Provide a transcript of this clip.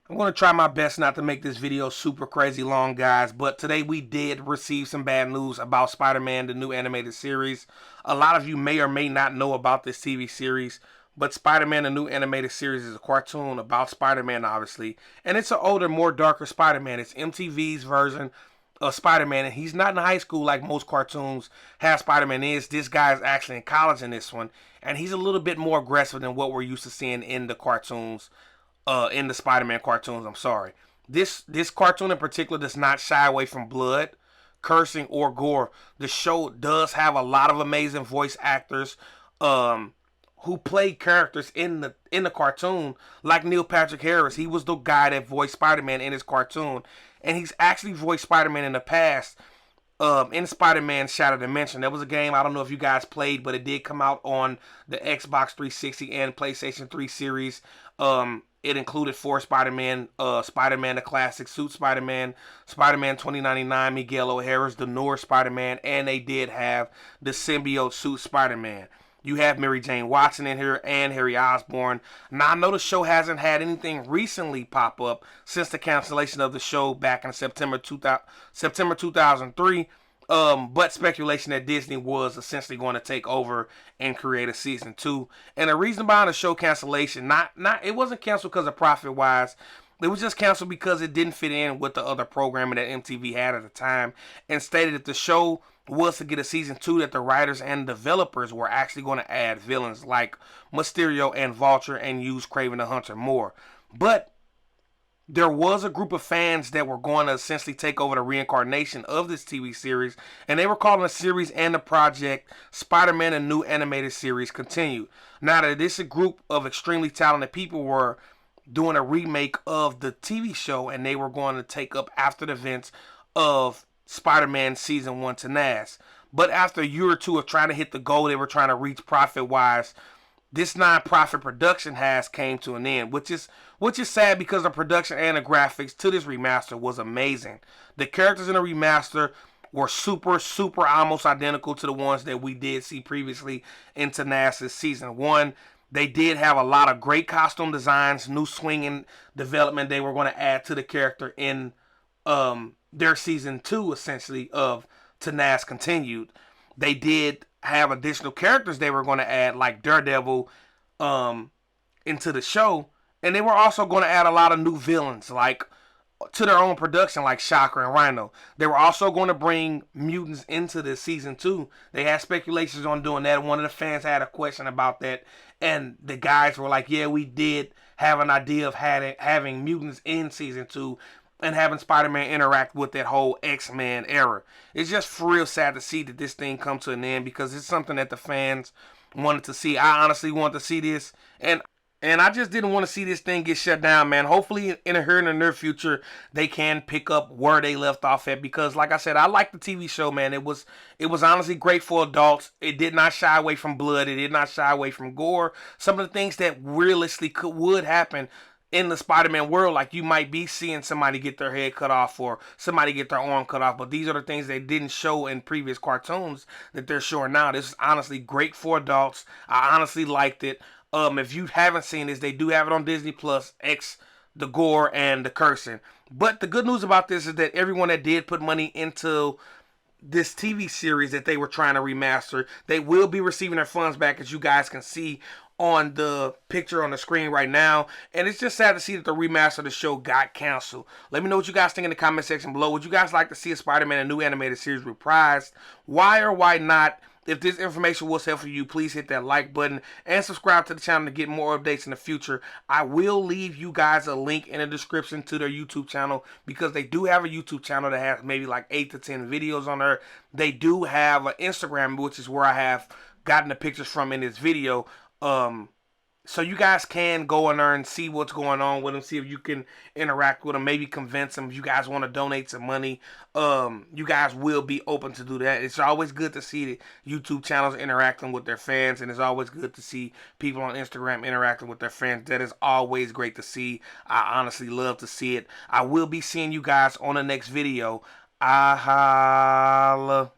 I'm going to try my best not to make this video super crazy long, guys, but today we did receive some bad news about Spider-Man, the new animated series. A lot of you may or may not know about this TV series, but Spider-Man, the new animated series, is a cartoon about Spider-Man, obviously, and it's an older, more darker Spider-Man. It's MTV's version of Spider-Man, and he's not in high school like most cartoons have Spider-Man is. This guy is actually in college in this one, and he's a little bit more aggressive than what we're used to seeing in the cartoons, in the Spider-Man cartoons. I'm sorry. This cartoon in particular does not shy away from blood, cursing, or gore. The show does have a lot of amazing voice actors who play characters in the cartoon, like Neil Patrick Harris. He was the guy that voiced Spider-Man in his cartoon, and he's actually voiced Spider-Man in the past. In Spider-Man Shattered Dimension, there was a game, I don't know if you guys played, but it did come out on the Xbox 360 and PlayStation 3 series. It included four Spider-Man, Spider-Man the Classic, Suit Spider-Man, Spider-Man 2099, Miguel O'Hara's The Noir Spider-Man, and they did have the symbiote Suit Spider-Man. You have Mary Jane Watson in here and Harry Osborn. Now, I know the show hasn't had anything recently pop up since the cancellation of the show back in September 2003. But speculation that Disney was essentially going to take over and create a season 2. And the reason behind the show cancellation, not it wasn't canceled because of profit wise. It was just canceled because it didn't fit in with the other programming that MTV had at the time, and stated that the show was to get a season 2, that the writers and developers were actually going to add villains like Mysterio and Vulture and use Kraven the Hunter more. But there was a group of fans that were going to essentially take over the reincarnation of this TV series, and they were calling the series and the project Spider-Man, a new animated series continued. Now that this group of extremely talented people were doing a remake of the TV show, and they were going to take up after the events of Spider-Man Season 1 TNAS. But after a year or two of trying to hit the goal they were trying to reach profit-wise, this non-profit production has came to an end, which is sad because the production and the graphics to this remaster was amazing. The characters in the remaster were super almost identical to the ones that we did see previously in TNAS Season 1. They did have a lot of great costume designs, new swinging development they were going to add to the character in their Season 2, essentially, of TNAS Continued. They did have additional characters they were going to add, like Daredevil, into the show. And they were also going to add a lot of new villains, like, to their own production, like Shocker and Rhino. They were also going to bring mutants into the Season 2. They had speculations on doing that. One of the fans had a question about that, and the guys were like, yeah, we did have an idea of having mutants in Season 2 and having Spider-Man interact with that whole X-Men era. It's just real sad to see that this thing come to an end, because it's something that the fans wanted to see. I honestly wanted to see this, and I just didn't want to see this thing get shut down, man. Hopefully, in the near future, they can pick up where they left off at, because, like I said, I like the TV show, man. It was honestly great for adults. It did not shy away from blood. It did not shy away from gore. Some of the things that realistically would happen in the Spider-Man world, like you might be seeing somebody get their head cut off or somebody get their arm cut off, but these are the things they didn't show in previous cartoons that they're showing now. This is honestly great for adults. I honestly liked it. If you haven't seen this, they do have it on Disney Plus, X the gore and the cursing. But the good news about this is that everyone that did put money into this TV series that they were trying to remaster, they will be receiving their funds back, as you guys can see on the picture on the screen right now. And it's just sad to see that the remaster of the show got canceled. Let me know what you guys think in the comment section below. Would you guys like to see a Spider-Man, a new animated series, reprised? Why or why not? If this information was helpful for you, please hit that like button and subscribe to the channel to get more updates in the future. I will leave you guys a link in the description to their YouTube channel, because they do have a YouTube channel that has maybe like 8 to 10 videos on there. They do have an Instagram, which is where I have gotten the pictures from in this video. So you guys can go in there and see what's going on with them, see if you can interact with them, maybe convince them. If you guys want to donate some money, you guys will be open to do that. It's always good to see the YouTube channels interacting with their fans, and it's always good to see people on Instagram interacting with their fans. That is always great to see. I honestly love to see it. I will be seeing you guys on the next video. I holla.